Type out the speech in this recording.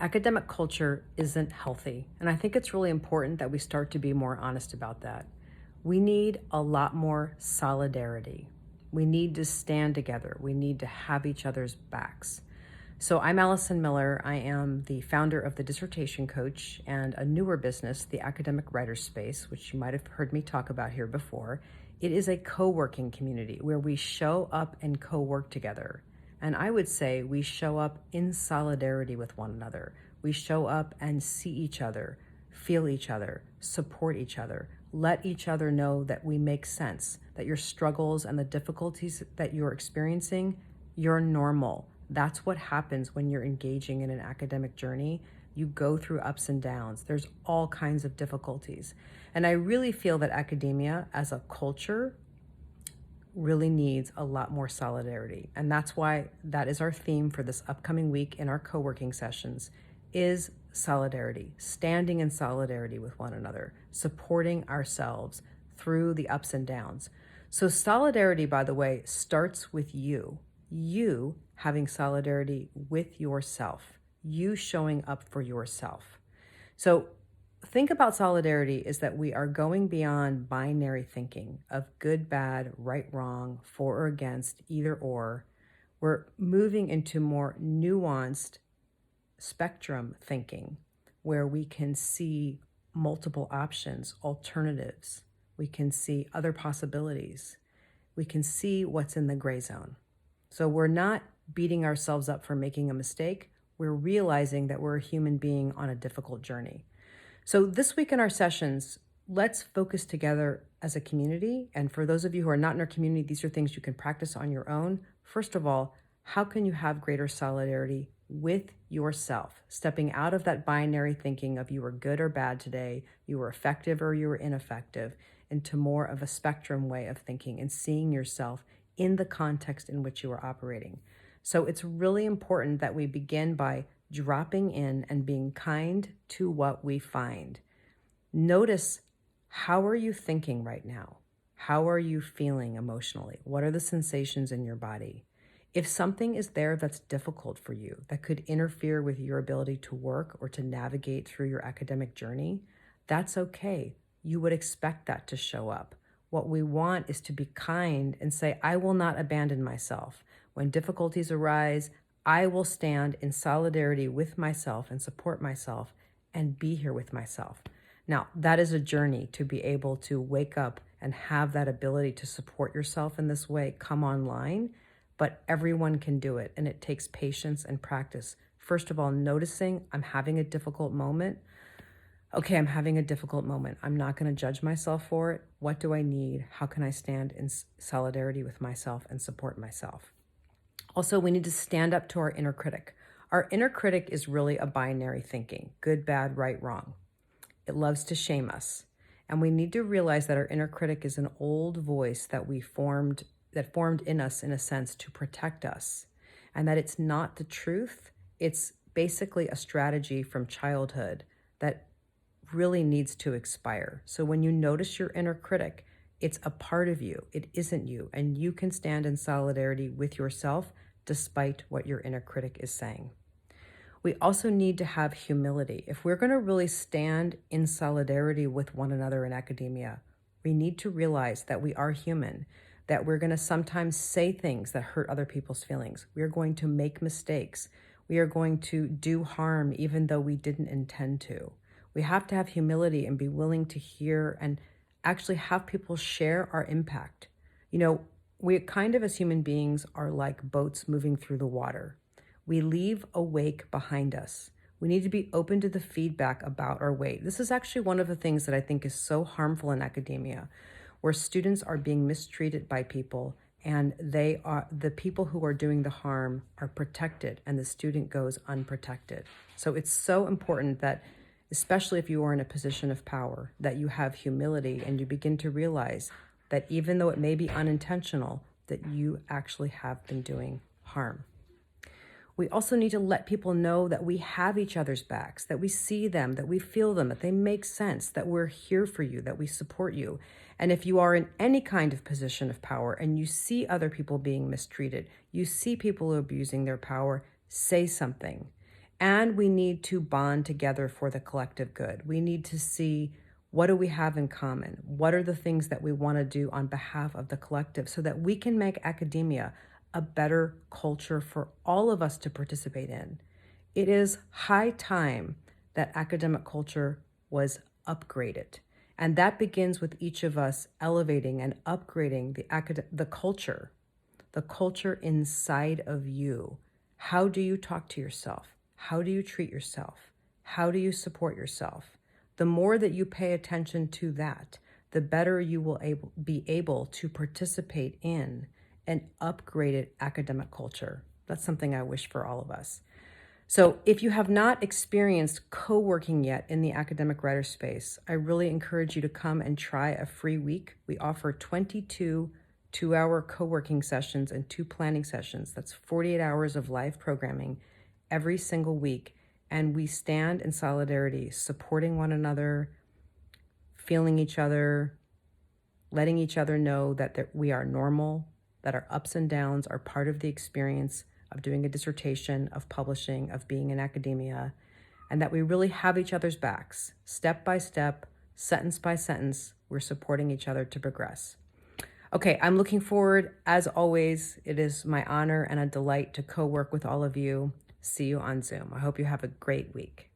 Academic culture isn't healthy, and I think it's really important that we start to be more honest about that. We need a lot more solidarity. We need to stand together. We need to have each other's backs. So I'm Allison Miller. I am the founder of the Dissertation Coach and a newer business, the Academic Writer Space, which you might have heard me talk about here before. It is a co-working community where we show up and co-work together. And I would say we show up in solidarity with one another. We show up and see each other, feel each other, support each other, let each other know that we make sense, that your struggles and the difficulties that you're experiencing, you're normal. That's what happens when you're engaging in an academic journey. You go through ups and downs. There's all kinds of difficulties. And I really feel that academia as a culture really needs a lot more solidarity. And that's why that is our theme for this upcoming week in our co-working sessions is solidarity, standing in solidarity with one another, supporting ourselves through the ups and downs. So solidarity, by the way, starts with you having solidarity with yourself, you showing up for yourself. So think about solidarity is that we are going beyond binary thinking of good, bad, right, wrong, for or against, either or. We're moving into more nuanced spectrum thinking where we can see multiple options, alternatives. We can see other possibilities. We can see what's in the gray zone. So we're not beating ourselves up for making a mistake. We're realizing that we're a human being on a difficult journey. So this week in our sessions, let's focus together as a community. And for those of you who are not in our community, these are things you can practice on your own. First of all, how can you have greater solidarity with yourself? Stepping out of that binary thinking of you were good or bad today, you were effective or you were ineffective, into more of a spectrum way of thinking and seeing yourself in the context in which you are operating. So it's really important that we begin by dropping in and being kind to what we find. Notice, how are you thinking right now? How are you feeling emotionally? What are the sensations in your body? If something is there that's difficult for you, that could interfere with your ability to work or to navigate through your academic journey, that's okay. You would expect that to show up. What we want is to be kind and say, I will not abandon myself. When difficulties arise, I will stand in solidarity with myself and support myself and be here with myself. Now, that is a journey to be able to wake up and have that ability to support yourself in this way come online, but everyone can do it, and it takes patience and practice. First of all, noticing I'm having a difficult moment. Okay, I'm having a difficult moment. I'm not going to judge myself for it. What do I need? How can I stand in solidarity with myself and support myself? Also, we need to stand up to our inner critic. Our inner critic is really a binary thinking, good, bad, right, wrong. It loves to shame us. And we need to realize that our inner critic is an old voice that formed in us, in a sense, to protect us. And that it's not the truth. It's basically a strategy from childhood that really needs to expire. So when you notice your inner critic, it's a part of you. It isn't you. And you can stand in solidarity with yourself despite what your inner critic is saying. We also need to have humility. If we're going to really stand in solidarity with one another in academia, we need to realize that we are human, that we're going to sometimes say things that hurt other people's feelings. We are going to make mistakes. We are going to do harm even though we didn't intend to. We have to have humility and be willing to hear and actually have people share our impact. You know, we kind of as human beings are like boats moving through the water. We leave a wake behind us. We need to be open to the feedback about our wake. This is actually one of the things that I think is so harmful in academia, where students are being mistreated by people and the people who are doing the harm are protected and the student goes unprotected. So it's so important that, especially if you are in a position of power, that you have humility and you begin to realize that even though it may be unintentional, that you actually have been doing harm. We also need to let people know that we have each other's backs, that we see them, that we feel them, that they make sense, that we're here for you, that we support you. And if you are in any kind of position of power and you see other people being mistreated, you see people abusing their power, say something. And we need to bond together for the collective good. We need to see, what do we have in common? What are the things that we want to do on behalf of the collective so that we can make academia a better culture for all of us to participate in? It is high time that academic culture was upgraded. And that begins with each of us elevating and upgrading the culture inside of you. How do you talk to yourself? How do you treat yourself? How do you support yourself? The more that you pay attention to that, the better you will be able to participate in an upgraded academic culture. That's something I wish for all of us. So if you have not experienced co-working yet in the academic writer space, I really encourage you to come and try a free week. We offer 22 two-hour co-working sessions and 2 planning sessions. That's 48 hours of live programming every single week. And we stand in solidarity, supporting one another, feeling each other, letting each other know that we are normal, that our ups and downs are part of the experience of doing a dissertation, of publishing, of being in academia, and that we really have each other's backs. Step by step, sentence by sentence, we're supporting each other to progress. Okay, I'm looking forward. As always, it is my honor and a delight to co-work with all of you. See you on Zoom. I hope you have a great week.